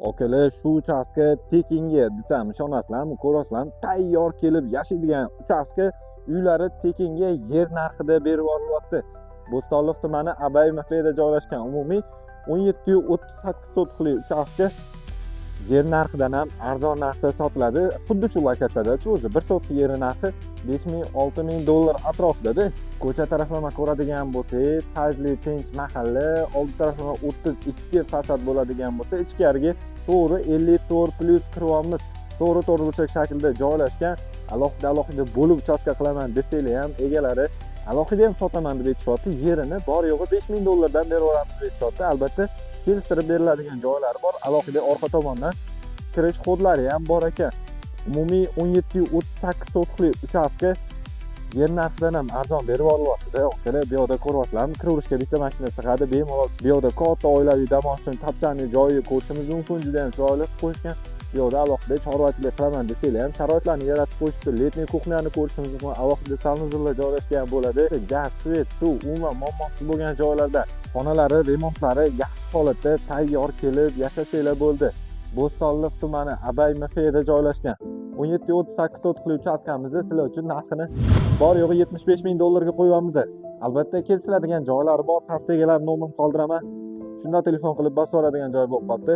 Akalar, shu uchastka tekinga desam ishonasizlarmi, ko'rasizlarmi? Tayyor kelib yashaydigan uchastka uylari tekinga yer narxida berib yuboryapti. Bo'stonliq tumani Abay MFda joylashgan umumiy 17.38 sotixli uchastka yer narxidan ham arzon narxda sotiladi. Xuddi shu lokatsiyada-chi o'zi 1 sotix yer narxi 5000-6000 dollar atrofida. Ko'cha taraflama ko'radigan bo'lsak, tajli tinch mahalla, old taraflama 32 fasad bo'ladigan bo'lsa, ichkariga to'g'ri 54 plus kiryapmiz. To'g'ri burchak shaklda joylashgan, alohida bo'lib uchastka qilaman desanglar ham egalari alohida ham sotaman deb aytishyapti. Yerini bor yo'g'i 5000 dollardan berib yuboramiz deb aytishyapti. Albatta, keltirib beriladigan joylari bor. Alohida orqa tomondan kirish kodlari ham bor ekan. Umumiy 17.38 sotixli uchastka yer narxidan ham arzon berib yuboryapti-da. Okalar, bu yoqda ko'ryapsizlarmi? Kiraverishga bitta mashina sig'adi, bemalol. Bu yoqda katta oilaviy dam olishni, tapchani joyi ko'rishimiz mumkin, juda ham chiroyli qilib qo'yishgan. Bu yoqda alohida chorvachilik qilaman desanglar ham sharoitlarni yaratib qo'yishdi. Letniy kuxnyani ko'rishimiz mumkin, alohida sanuzillar joylashgan bo'ladi. Gaz, svet, suv, umuman muammosi bo'lgan joylarda xonalari, remontlari yaxshi holatda tayyor kelib yashasanglar bo'ldi. Bo'stonliq tumani Abay MFda joylashgan 17.38 sotixli uchastkamizni sizlar uchun narxini bor yo'g'i 75000 dollarga qo'yamiz. Albatta, kelishiladigan joylari bor. Pastda egalar nomerini qoldiraman. Shunda telefon qilib bosib oladigan joy bo'lib qoldi.